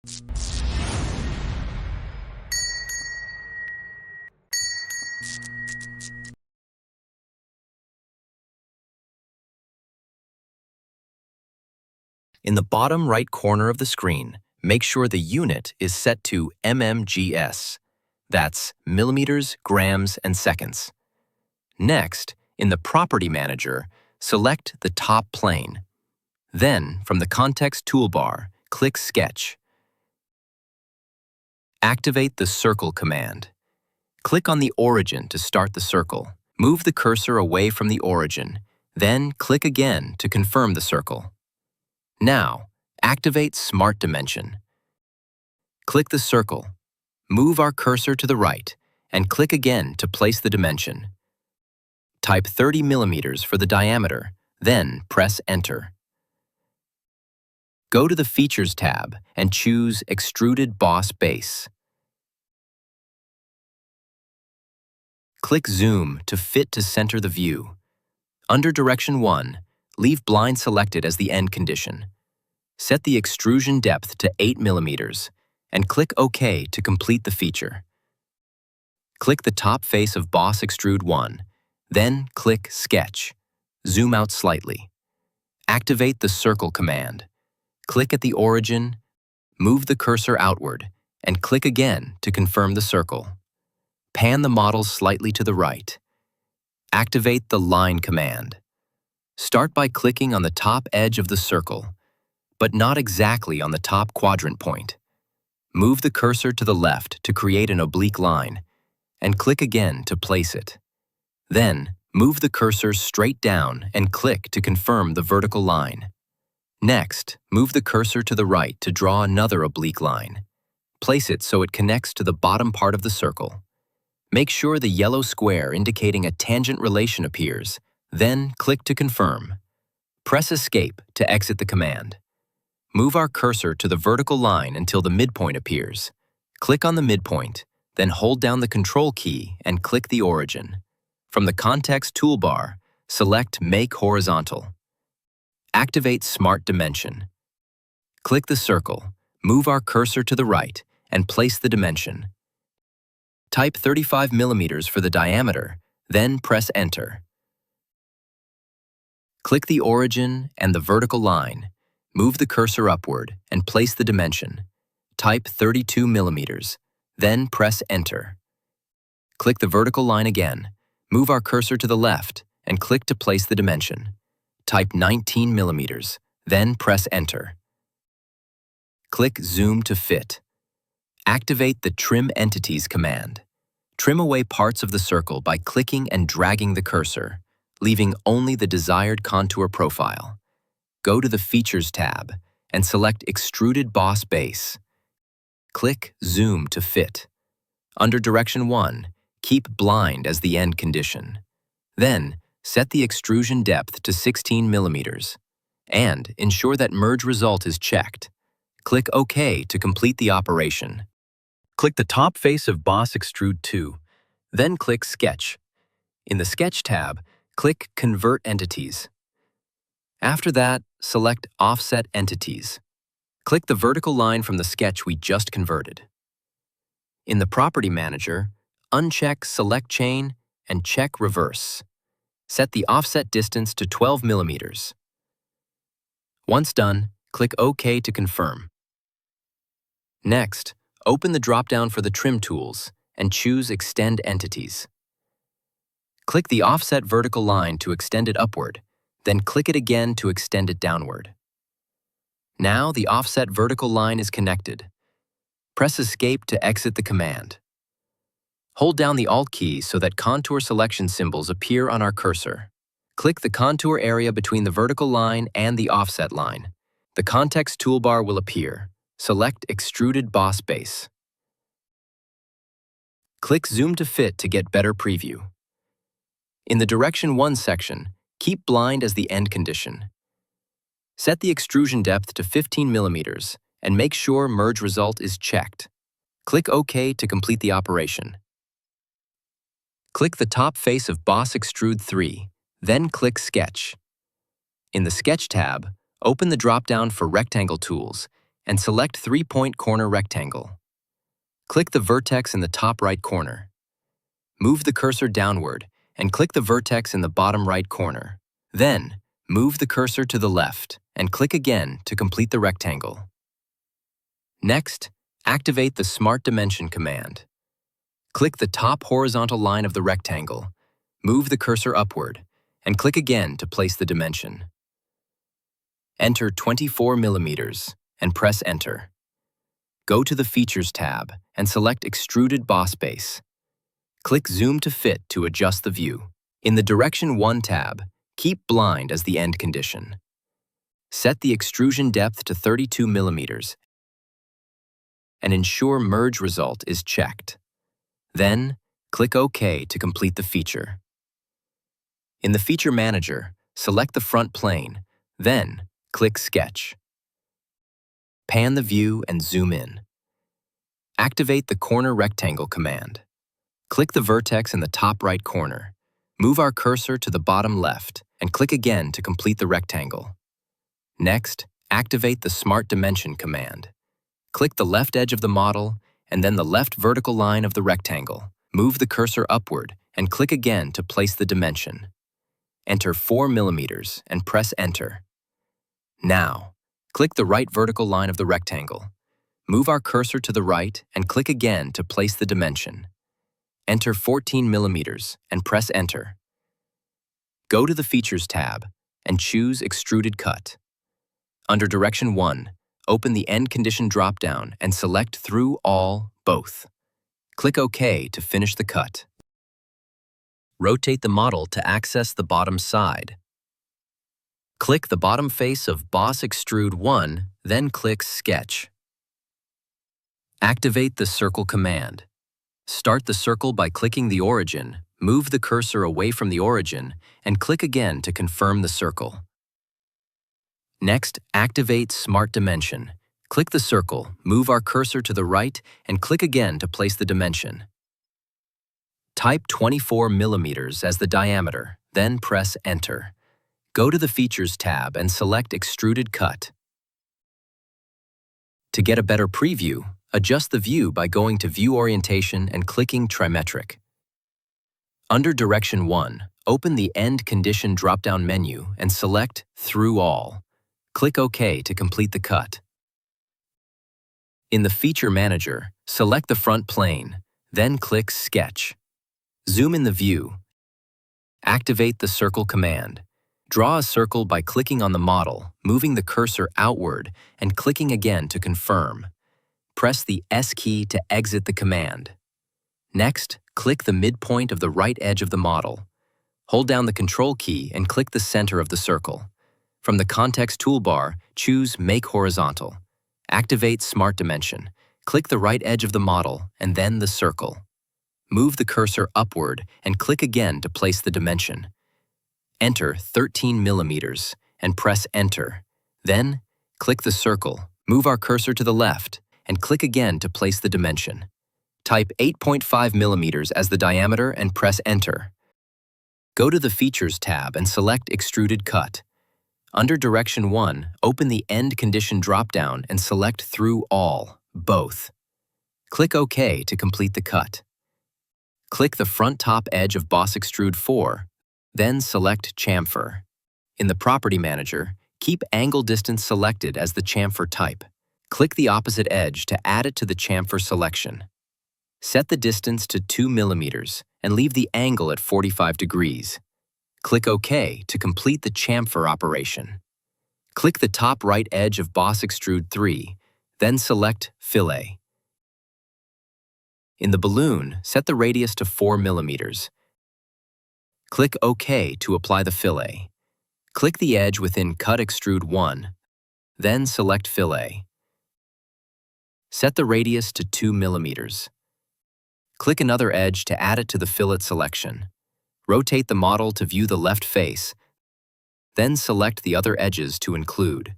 In the bottom right corner of the screen, make sure the unit is set to mmgs. That's millimeters, grams, and seconds. Next, in the Property Manager, select the top plane. Then, from the Context toolbar, click Sketch. Activate the Circle command. Click on the origin to start the circle. Move the cursor away from the origin, then click again to confirm the circle. Now, activate Smart Dimension. Click the circle. Move our cursor to the right, and click again to place the dimension. Type 30 millimeters for the diameter, then press Enter. Go to the Features tab and choose Extruded Boss Base. Click Zoom to fit to center the view. Under Direction 1, leave Blind selected as the end condition. Set the extrusion depth to 8 millimeters and click OK to complete the feature. Click the top face of Boss Extrude 1, then click Sketch. Zoom out slightly. Activate the Circle command. Click at the origin, move the cursor outward, and click again to confirm the circle. Pan the model slightly to the right. Activate the Line command. Start by clicking on the top edge of the circle, but not exactly on the top quadrant point. Move the cursor to the left to create an oblique line, and click again to place it. Then, move the cursor straight down and click to confirm the vertical line. Next, move the cursor to the right to draw another oblique line. Place it so it connects to the bottom part of the circle. Make sure the yellow square indicating a tangent relation appears, then click to confirm. Press Escape to exit the command. Move our cursor to the vertical line until the midpoint appears. Click on the midpoint, then hold down the Control key and click the origin. From the Context toolbar, select Make Horizontal. Activate Smart Dimension. Click the circle, move our cursor to the right, and place the dimension. Type 35 millimeters for the diameter, then press Enter. Click the origin and the vertical line. Move the cursor upward and place the dimension. Type 32 millimeters, then press Enter. Click the vertical line again. Move our cursor to the left and click to place the dimension. Type 19 millimeters, then press Enter. Click Zoom to fit. Activate the Trim Entities command. Trim away parts of the circle by clicking and dragging the cursor, leaving only the desired contour profile. Go to the Features tab and select Extruded Boss Base. Click Zoom to fit. Under Direction 1, keep Blind as the end condition. Then, set the extrusion depth to 16 millimeters, and ensure that Merge Result is checked. Click OK to complete the operation. Click the top face of Boss Extrude 2, then click Sketch. In the Sketch tab, click Convert Entities. After that, select Offset Entities. Click the vertical line from the sketch we just converted. In the Property Manager, uncheck Select Chain and check Reverse. Set the offset distance to 12 millimeters. Once done, click OK to confirm. Next, open the drop-down for the Trim tools and choose Extend Entities. Click the offset vertical line to extend it upward, then click it again to extend it downward. Now the offset vertical line is connected. Press Escape to exit the command. Hold down the Alt key so that contour selection symbols appear on our cursor. Click the contour area between the vertical line and the offset line. The Context toolbar will appear. Select Extruded Boss Base. Click Zoom to fit to get better preview. In the Direction 1 section, keep Blind as the end condition. Set the extrusion depth to 15 millimeters and make sure Merge Result is checked. Click OK to complete the operation. Click the top face of Boss Extrude 3, then click Sketch. In the Sketch tab, open the drop-down for Rectangle tools and select 3-point corner rectangle. Click the vertex in the top right corner. Move the cursor downward and click the vertex in the bottom right corner. Then, move the cursor to the left and click again to complete the rectangle. Next, activate the Smart Dimension command. Click the top horizontal line of the rectangle, move the cursor upward, and click again to place the dimension. Enter 24 millimeters and press Enter. Go to the Features tab and select Extruded Boss Base. Click Zoom to Fit to adjust the view. In the Direction 1 tab, keep Blind as the end condition. Set the extrusion depth to 32 millimeters and ensure Merge Result is checked. Then, click OK to complete the feature. In the Feature Manager, select the front plane, then click Sketch. Pan the view and zoom in. Activate the Corner Rectangle command. Click the vertex in the top right corner. Move our cursor to the bottom left and click again to complete the rectangle. Next, activate the Smart Dimension command. Click the left edge of the model and then the left vertical line of the rectangle. Move the cursor upward and click again to place the dimension. Enter 4 millimeters and press Enter. Now, click the right vertical line of the rectangle. Move our cursor to the right and click again to place the dimension. Enter 14 millimeters and press Enter. Go to the Features tab and choose Extruded Cut. Under Direction 1, open the End Condition drop-down and select Through All, Both. Click OK to finish the cut. Rotate the model to access the bottom side. Click the bottom face of Boss Extrude 1, then click Sketch. Activate the Circle command. Start the circle by clicking the origin, move the cursor away from the origin, and click again to confirm the circle. Next, activate Smart Dimension. Click the circle, move our cursor to the right, and click again to place the dimension. Type 24 millimeters as the diameter, then press Enter. Go to the Features tab and select Extruded Cut. To get a better preview, adjust the view by going to View Orientation and clicking Trimetric. Under Direction 1, open the End Condition drop-down menu and select Through All. Click OK to complete the cut. In the Feature Manager, select the front plane, then click Sketch. Zoom in the view. Activate the Circle command. Draw a circle by clicking on the model, moving the cursor outward, and clicking again to confirm. Press the S key to exit the command. Next, click the midpoint of the right edge of the model. Hold down the Control key and click the center of the circle. From the Context toolbar, choose Make Horizontal. Activate Smart Dimension. Click the right edge of the model and then the circle. Move the cursor upward and click again to place the dimension. Enter 13 millimeters and press Enter. Then, click the circle, move our cursor to the left, and click again to place the dimension. Type 8.5 millimeters as the diameter and press Enter. Go to the Features tab and select Extruded Cut. Under Direction 1, open the End Condition drop-down and select Through All, Both. Click OK to complete the cut. Click the front top edge of Boss Extrude 4, then select Chamfer. In the Property Manager, keep Angle Distance selected as the chamfer type. Click the opposite edge to add it to the chamfer selection. Set the distance to 2 millimeters and leave the angle at 45 degrees. Click OK to complete the chamfer operation. Click the top right edge of Boss Extrude 3, then select Fillet. In the balloon, set the radius to 4 millimeters. Click OK to apply the fillet. Click the edge within Cut Extrude 1, then select Fillet. Set the radius to 2 millimeters. Click another edge to add it to the fillet selection. Rotate the model to view the left face, then select the other edges to include.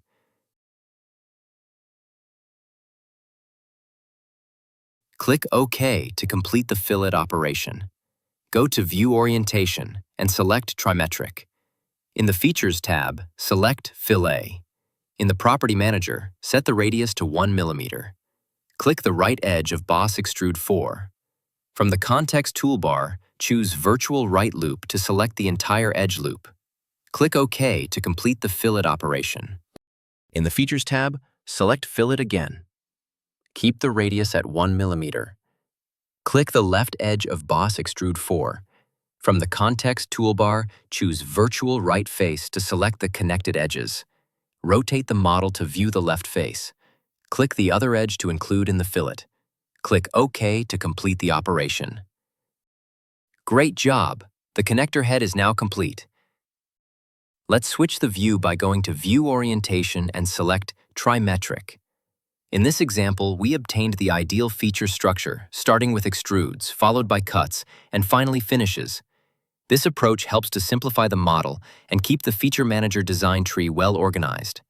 Click OK to complete the fillet operation. Go to View Orientation and select Trimetric. In the Features tab, select Fillet. In the Property Manager, set the radius to 1 mm. Click the right edge of Boss Extrude 4. From the Context toolbar, choose Virtual Right Loop to select the entire edge loop. Click OK to complete the fillet operation. In the Features tab, select Fillet again. Keep the radius at 1 mm. Click the left edge of Boss Extrude 4. From the Context toolbar, choose Virtual Right Face to select the connected edges. Rotate the model to view the left face. Click the other edge to include in the fillet. Click OK to complete the operation. Great job! The connector head is now complete. Let's switch the view by going to View Orientation and select Trimetric. In this example, we obtained the ideal feature structure, starting with extrudes, followed by cuts, and finally finishes. This approach helps to simplify the model and keep the Feature Manager design tree well organized.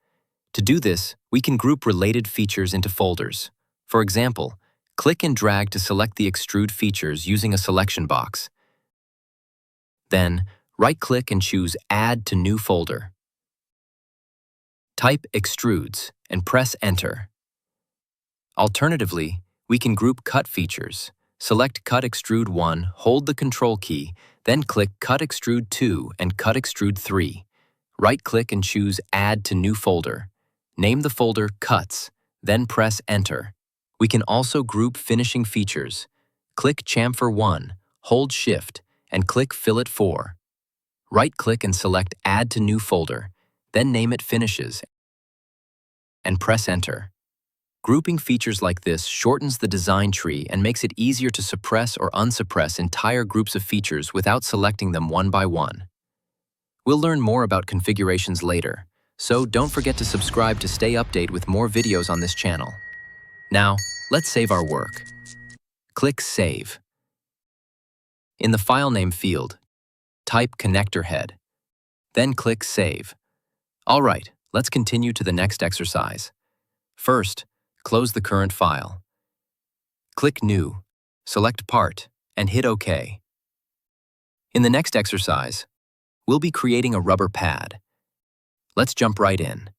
To do this, we can group related features into folders. For example, click and drag to select the extrude features using a selection box. Then, right-click and choose Add to New Folder. Type Extrudes and press Enter. Alternatively, we can group cut features. Select Cut Extrude 1, hold the Control key, then click Cut Extrude 2 and Cut Extrude 3. Right-click and choose Add to New Folder. Name the folder Cuts, then press Enter. We can also group finishing features. Click Chamfer 1, hold Shift, and click Fillet 4. Right-click and select Add to New Folder, then name it Finishes, and press Enter. Grouping features like this shortens the design tree and makes it easier to suppress or unsuppress entire groups of features without selecting them one by one. We'll learn more about configurations later, so don't forget to subscribe to stay updated with more videos on this channel. Now, let's save our work. Click Save. In the File Name field, type Connector Head. Then click Save. All right, let's continue to the next exercise. First, close the current file. Click New, select Part, and hit OK. In the next exercise, we'll be creating a rubber pad. Let's jump right in.